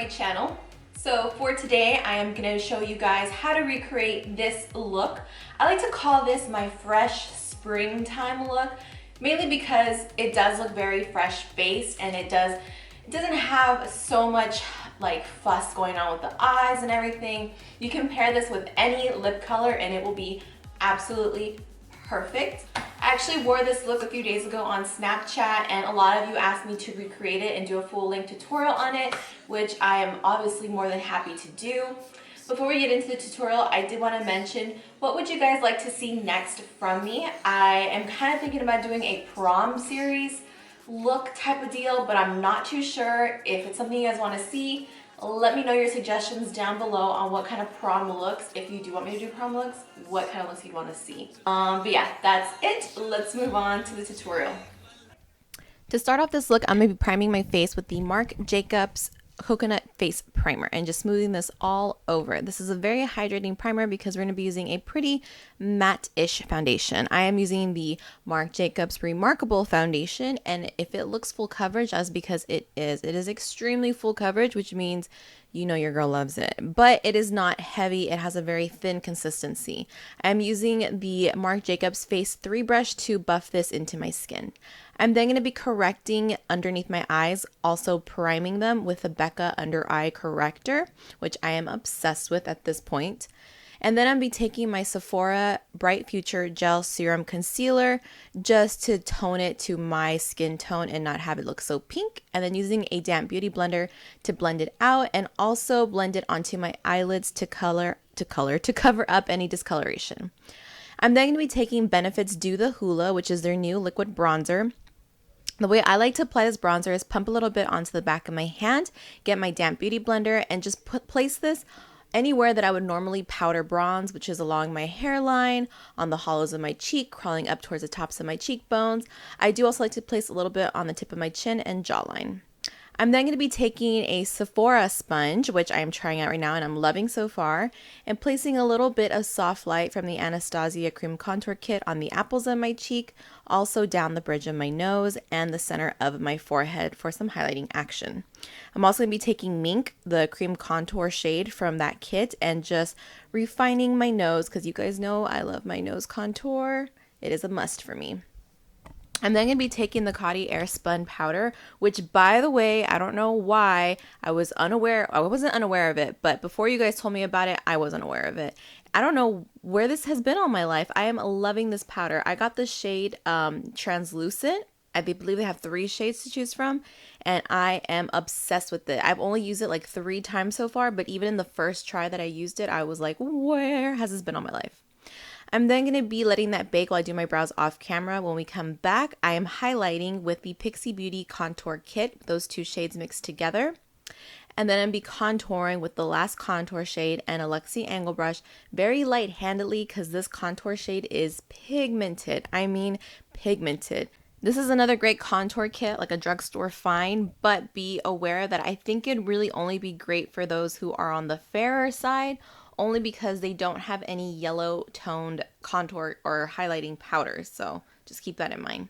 channel. So for today, I am gonna show you guys how to recreate this look. I like to call this my fresh springtime look, mainly because it does look very fresh faced and it doesn't have so much like fuss going on with the eyes and everything. You can pair this with any lip color and it will be absolutely perfect. I actually wore this look a few days ago on Snapchat and a lot of you asked me to recreate it and do a full length tutorial on it, which I am obviously more than happy to do. Before we get into the tutorial, I did want to mention, what would you guys like to see next from me? I am kind of thinking about doing a prom series look type of deal, but I'm not too sure. If it's something you guys want to see, let me know your suggestions down below on what kind of prom looks. If you do want me to do prom looks, what kind of looks you'd want to see. But yeah, that's it. Let's move on to the tutorial. To start off this look, I'm going to be priming my face with the Marc Jacobs Coconut Face Primer and just smoothing this all over. This is a very hydrating primer because we're going to be using a pretty matte-ish foundation. I am using the Marc Jacobs Remarkable Foundation, and if it looks full coverage, that's because it is. It is extremely full coverage, which means you know your girl loves it. But it is not heavy. It has a very thin consistency. I'm using the Marc Jacobs Face 3 brush to buff this into my skin. I'm then going to be correcting underneath my eyes, also priming them with the Becca Under Eye Corrector, which I am obsessed with at this point. And then I'll be taking my Sephora Bright Future Gel Serum Concealer just to tone it to my skin tone and not have it look so pink. And then using a damp beauty blender to blend it out and also blend it onto my eyelids to cover up any discoloration. I'm then going to be taking Benefit's Do the Hoola, which is their new liquid bronzer. The way I like to apply this bronzer is pump a little bit onto the back of my hand, get my damp beauty blender, and just place this anywhere that I would normally powder bronze, which is along my hairline, on the hollows of my cheek, crawling up towards the tops of my cheekbones. I do also like to place a little bit on the tip of my chin and jawline. I'm then going to be taking a Sephora sponge, which I am trying out right now and I'm loving so far, and placing a little bit of soft light from the Anastasia Cream Contour Kit on the apples of my cheek, also down the bridge of my nose and the center of my forehead for some highlighting action. I'm also going to be taking Mink, the cream contour shade from that kit, and just refining my nose because you guys know I love my nose contour. It is a must for me. I'm then going to be taking the Coty Airspun powder, which, by the way, I don't know why I wasn't unaware of it, but before you guys told me about it, I was unaware of it. I don't know where this has been all my life. I am loving this powder. I got the shade Translucent. I believe they have 3 shades to choose from, and I am obsessed with it. I've only used it like 3 times so far, but even in the first try that I used it, I was like, where has this been all my life? I'm then going to be letting that bake while I do my brows off camera. When we come back, I am highlighting with the Pixi Beauty Contour Kit, those 2 shades mixed together. And then I'm going to be contouring with the last contour shade and a Luxie angle brush very light-handedly because this contour shade is pigmented. I mean pigmented. This is another great contour kit, like a drugstore find, but be aware that I think it'd really only be great for those who are on the fairer side, only because they don't have any yellow toned contour or highlighting powders, so just keep that in mind.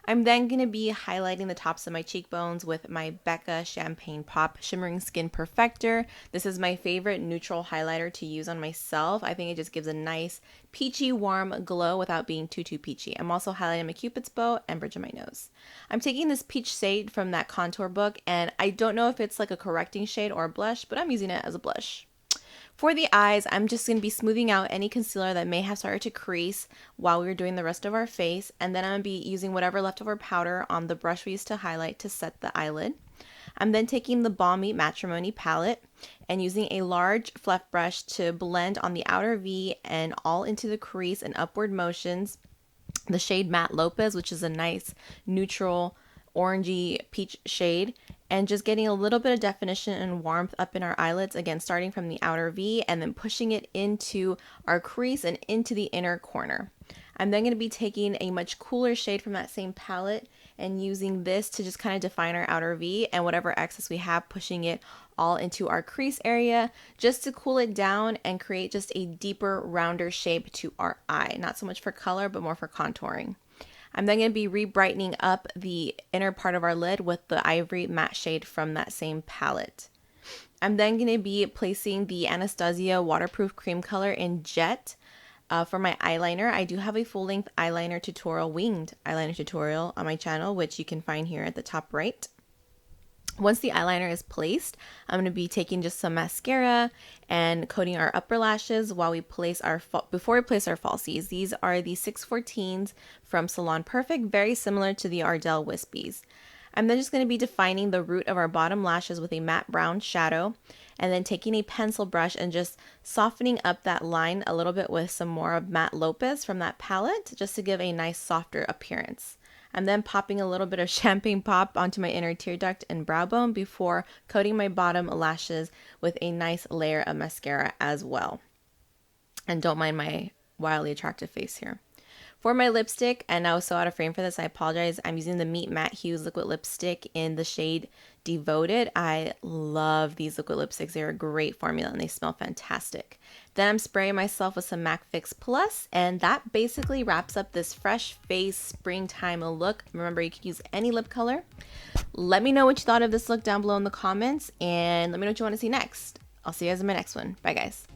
I'm then going to be highlighting the tops of my cheekbones with my Becca Champagne Pop Shimmering Skin Perfector. This is my favorite neutral highlighter to use on myself. I think it just gives a nice peachy warm glow without being too peachy. I'm also highlighting my Cupid's bow and bridge of my nose. I'm taking this peach shade from that contour book, and I don't know if it's like a correcting shade or a blush, but I'm using it as a blush. For the eyes, I'm just going to be smoothing out any concealer that may have started to crease while we were doing the rest of our face. And then I'm going to be using whatever leftover powder on the brush we used to highlight to set the eyelid. I'm then taking the Balmy Matrimony palette and using a large fluff brush to blend on the outer V and all into the crease in upward motions the shade Matte Lopez, which is a nice neutral orangey peach shade, and just getting a little bit of definition and warmth up in our eyelids, again starting from the outer V and then pushing it into our crease and into the inner corner. I'm then going to be taking a much cooler shade from that same palette and using this to just kind of define our outer V, and whatever excess we have, pushing it all into our crease area just to cool it down and create just a deeper, rounder shape to our eye. Not so much for color, but more for contouring. I'm then going to be re-brightening up the inner part of our lid with the Ivory Matte shade from that same palette. I'm then going to be placing the Anastasia waterproof cream color in Jet. For my eyeliner, I do have a full-length eyeliner tutorial, winged eyeliner tutorial on my channel, which you can find here at the top right. Once the eyeliner is placed, I'm going to be taking just some mascara and coating our upper lashes while we place before we place our falsies. These are the 614s from Salon Perfect, very similar to the Ardell Wispies. I'm then just going to be defining the root of our bottom lashes with a matte brown shadow, and then taking a pencil brush and just softening up that line a little bit with some more of Matte Lopez from that palette, just to give a nice softer appearance. I'm then popping a little bit of champagne pop onto my inner tear duct and brow bone before coating my bottom lashes with a nice layer of mascara as well. And don't mind my wildly attractive face here. For my lipstick, and I was so out of frame for this, I apologize. I'm using the Meet Matte Hughes liquid lipstick in the shade Devoted. I love these liquid lipsticks. They're a great formula and they smell fantastic. Then I'm spraying myself with some MAC Fix Plus, and that basically wraps up this fresh face springtime look. Remember, you can use any lip color. Let me know what you thought of this look down below in the comments, and let me know what you want to see next. I'll see you guys in my next one. Bye, guys.